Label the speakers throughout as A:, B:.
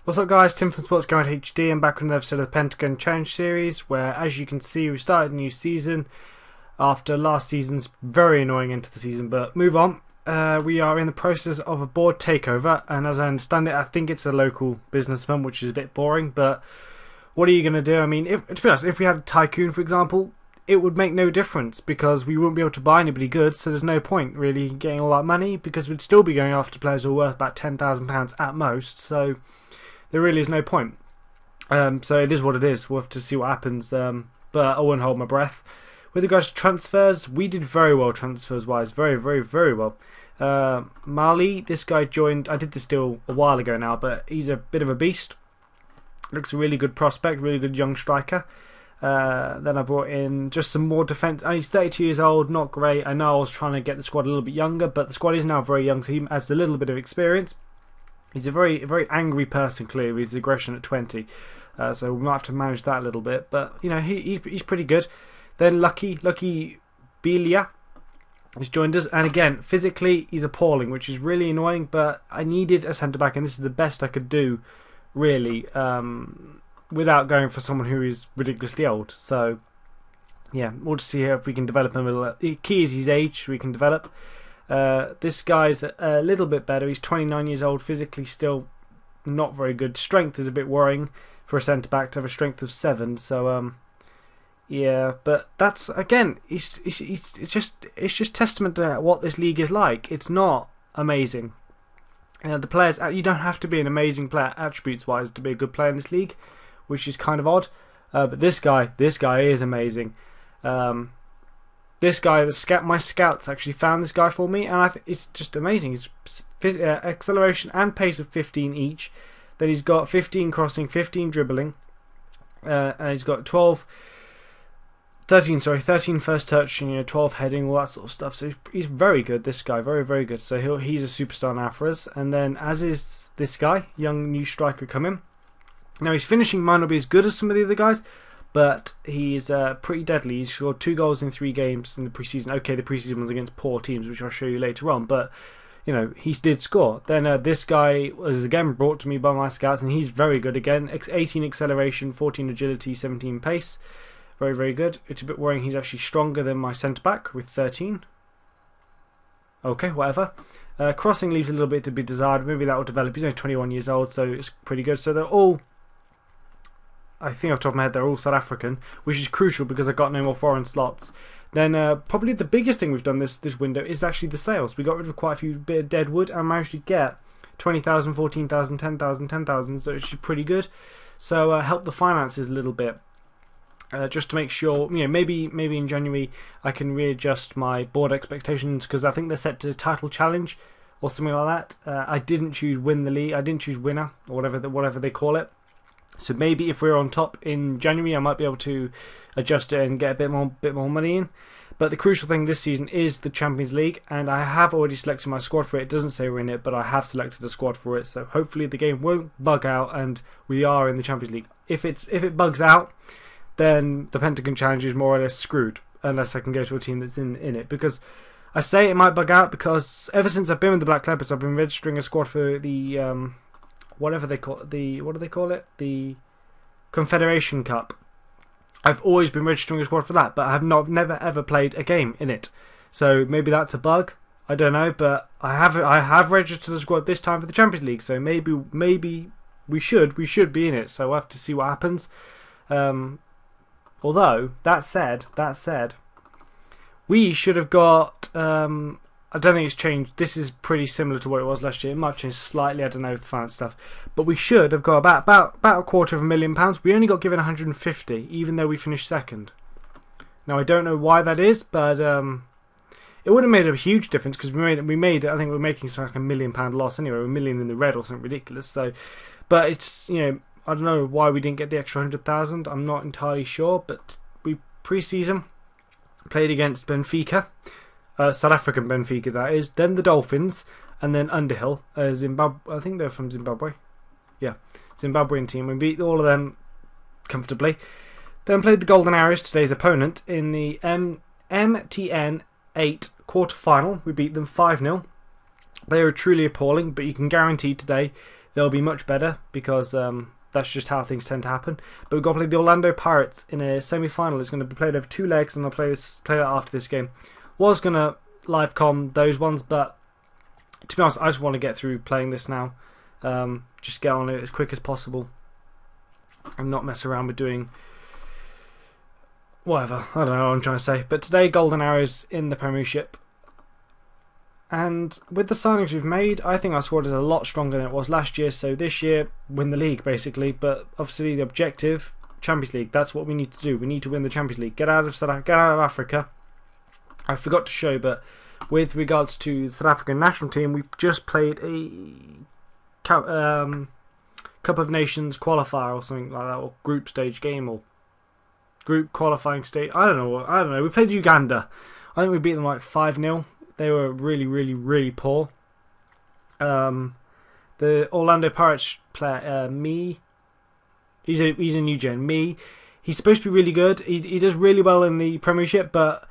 A: What's up guys, Tim from Sports Guide HD. I'm back with another episode of the Pentagon Challenge Series where, as you can see, we started a new season after last season's very annoying end to the season, but move on. We are in the process of a board takeover, and as I understand it, I think it's a local businessman, which is a bit boring, but what are you going to do? I mean, to be honest, if we had a tycoon, for example, it would make no difference because we wouldn't be able to buy anybody good, so there's no point really getting all that money because we'd still be going after players who are worth about £10,000 at most, so there really is no point. So it is what it is. We'll have to see what happens, but I won't hold my breath. With regards to transfers, we did very well transfers-wise. Very, very, very well. Mali, this guy joined. I did this deal a while ago now, but he's a bit of a beast. Looks a really good prospect, really good young striker. Then I brought in just some more defence. He's 32 years old, not great. I know I was trying to get the squad a little bit younger, but the squad is now very young, so he adds a little bit of experience. He's a very angry person, clearly. His aggression at 20. So we might have to manage that a little bit. But, you know, he's pretty good. Then Lucky Belia has joined us. And again, physically, he's appalling, which is really annoying. But I needed a centre-back, and this is the best I could do, really, without going for someone who is ridiculously old. So, yeah, we'll just see if we can develop him a little. The key is his age, we can develop. This guy's a little bit better. He's 29 years old, physically still not very good. Strength is a bit worrying for a centre-back to have a strength of 7. So, yeah, but that's, again, it's just testament to what this league is like. It's not amazing. The players, you don't have to be an amazing player attributes-wise to be a good player in this league, which is kind of odd. But this guy is amazing. This guy, my scouts actually found this guy for me, and I think it's just amazing. His acceleration and pace of 15 each. Then he's got 15 crossing, 15 dribbling, and he's got 13 first touch, and 12 heading, all that sort of stuff. So he's very good. This guy, very, very good. So he's a superstar now for us. And then as is this guy, young new striker coming. Now his finishing might not be as good as some of the other guys, but he's pretty deadly. He's scored 2 goals in 3 games in the preseason. Okay, the preseason was against poor teams, which I'll show you later on, but you know, he did score. Then this guy was again brought to me by my scouts, and he's very good again. 18 acceleration, 14 agility, 17 pace. Very, very good. It's a bit worrying he's actually stronger than my centre-back with 13. Okay, whatever. Crossing leaves a little bit to be desired. Maybe that will develop. He's only 21 years old, so it's pretty good. So they're all, I think off the top of my head, they're all South African, which is crucial because I've got no more foreign slots. Then probably the biggest thing we've done this window is actually the sales. We got rid of quite a few bit of dead wood and managed to get 20,000, 14,000, 10,000, 10,000, so it's pretty good. So help the finances a little bit. Just to make sure, maybe in January I can readjust my board expectations because I think they're set to title challenge or something like that. I didn't choose win the league. I didn't choose winner or whatever they call it. So maybe if we're on top in January, I might be able to adjust it and get a bit more money in. But the crucial thing this season is the Champions League, and I have already selected my squad for it. It doesn't say we're in it, but I have selected a squad for it. So hopefully the game won't bug out, and we are in the Champions League. If it bugs out, then the Pentagon Challenge is more or less screwed, unless I can go to a team that's in it. Because I say it might bug out because ever since I've been with the Black Leopards, I've been registering a squad for the whatever they call it, what do they call it? The Confederation Cup. I've always been registering a squad for that, but I have never ever played a game in it. So maybe that's a bug. I don't know, but I have registered a squad this time for the Champions League. So maybe we should be in it. So we'll have to see what happens. Although that said, we should have got. I don't think it's changed. This is pretty similar to what it was last year. It might have changed slightly. I don't know the finance stuff, but we should have got about £250,000. We only got given 150, even though we finished second. Now I don't know why that is, but it would have made a huge difference because we made. I think we're making something like £1 million loss anyway. We're a million in the red or something ridiculous. So, but it's I don't know why we didn't get the extra 100,000. I'm not entirely sure, but we pre-season played against Benfica. South African Benfica, that is. Then the Dolphins, and then Underhill, Zimbabwe. I think they're from Zimbabwe. Yeah, Zimbabwean team. We beat all of them comfortably. Then played the Golden Arrows, today's opponent, in the MTN 8 quarter final. We beat them 5-0. They were truly appalling, but you can guarantee today they'll be much better because that's just how things tend to happen. But we've got to play the Orlando Pirates in a semi-final. It's going to be played over 2 legs, and I'll play that after this game. Was going to live com those ones, but to be honest, I just want to get through playing this now. Just get on it as quick as possible and not mess around with doing whatever. I don't know what I'm trying to say. But today, Golden Arrows in the Premiership. And with the signings we've made, I think our squad is a lot stronger than it was last year. So this year, win the league, basically. But obviously the objective, Champions League, that's what we need to do. We need to win the Champions League. Get out of Africa. I forgot to show, but with regards to the South African national team, we've just played a Cup of Nations qualifier or something like that, or group stage game, or group qualifying stage. I don't know. We played Uganda. I think we beat them like 5-0. They were really, really, really poor. The Orlando Pirates player, he's a new gen. He's supposed to be really good. He does really well in the Premiership, but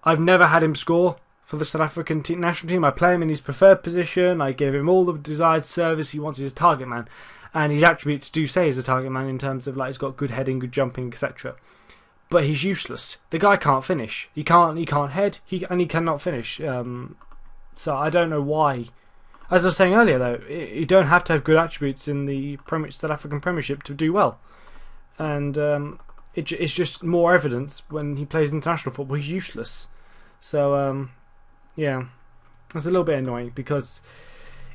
A: I've never had him score for the South African national team. I play him in his preferred position. I give him all the desired service he wants. He's a target man, and his attributes do say he's a target man in terms of like he's got good heading, good jumping, etc. But he's useless. The guy can't finish. He can't head. And he cannot finish. So I don't know why. As I was saying earlier, though, you don't have to have good attributes in the South African Premiership to do well. And it's just more evidence when he plays international football. He's useless. So yeah, it's a little bit annoying because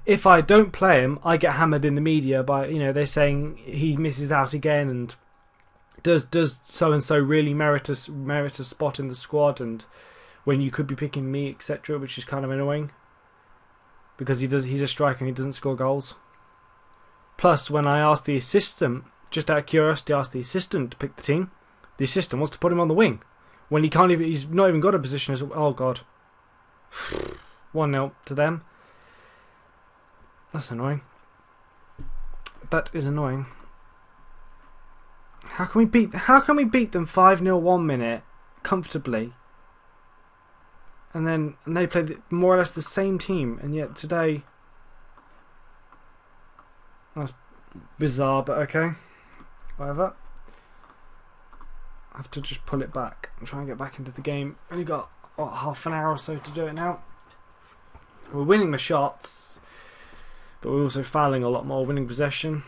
A: if I don't play him, I get hammered in the media by they're saying he misses out again and. Does so and so really merit a spot in the squad? And when you could be picking me, etc., which is kind of annoying because he's a striker and he doesn't score goals. Plus, when I asked the assistant, just out of curiosity, asked the assistant to pick the team, the assistant wants to put him on the wing when he's not even got a position as oh god. 1-0 to them. That's annoying. That is annoying. How can we beat them 5-0 1 minute comfortably, and they play more or less the same team, and yet today that's bizarre, but okay, whatever. I have to just pull it back and try and get back into the game. Only got half an hour or so to do it now. We're winning the shots, but we're also fouling a lot more, winning possession.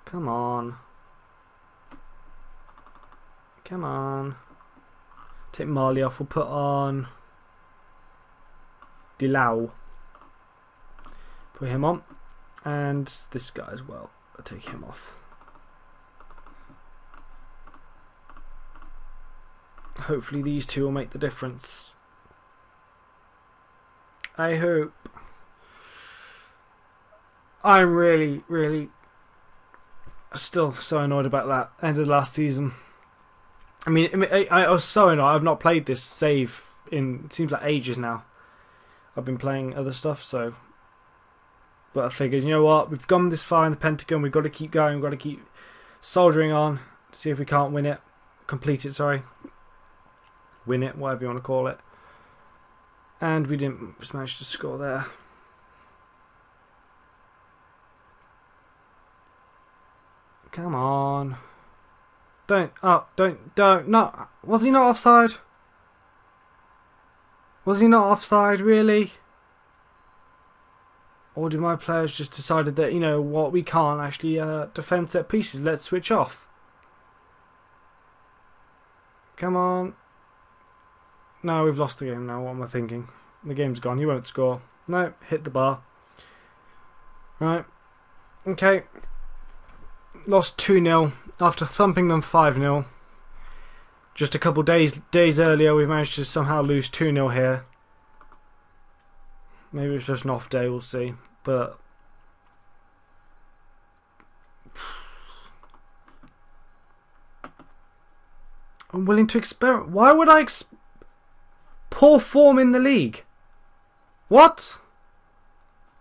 A: Come on. Come on. Take Marley off. We'll put on Dilau. Put him on. And this guy as well. I'll take him off. Hopefully these two will make the difference. I hope. I'm really, really still so annoyed about that end of last season. I mean, I was so annoyed. I've not played this save in it seems like ages now. I've been playing other stuff, so. But I figured, you know what? We've gone this far in the Pentagon. We've got to keep going. We've got to keep soldiering on. See if we can't win it. Complete it, sorry. Win it, whatever you want to call it. And we didn't manage to score there. Come on. Don't, not. Was he not offside? Was he not offside, really? Or did my players just decided that, you know what, we can't actually defend set pieces, let's switch off. Come on. No, we've lost the game now, what am I thinking? The game's gone, he won't score. No, hit the bar. Right. Okay. Lost 2-0 after thumping them 5-0. Just a couple days earlier we managed to somehow lose 2-0 here. Maybe it's just an off day, we'll see. But I'm willing to experiment. Why would I poor form in the league? What?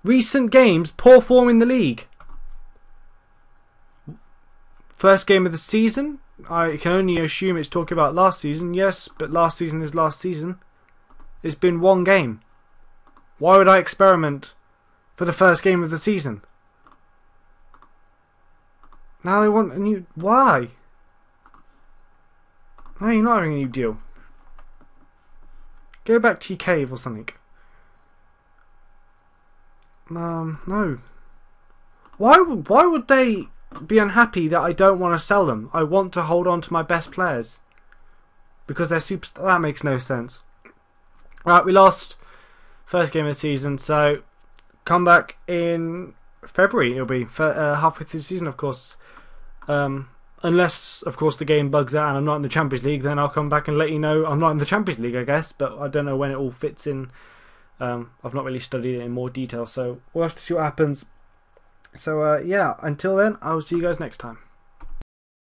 A: Recent games, poor form in the league. First game of the season? I can only assume it's talking about last season. Yes, but last season is last season. It's been one game. Why would I experiment for the first game of the season? Now they want a new... Why? No, you're not having a new deal. Go back to your cave or something. No. Why would they be unhappy that I don't want to sell them? I want to hold on to my best players. Because they're superstars. That makes no sense. Right, we lost first game of the season, so come back in February. It'll be halfway through the season, of course. Unless, of course, the game bugs out and I'm not in the Champions League, then I'll come back and let you know I'm not in the Champions League, I guess. But I don't know when it all fits in. I've not really studied it in more detail, so we'll have to see what happens. So, yeah, until then, I'll see you guys next time.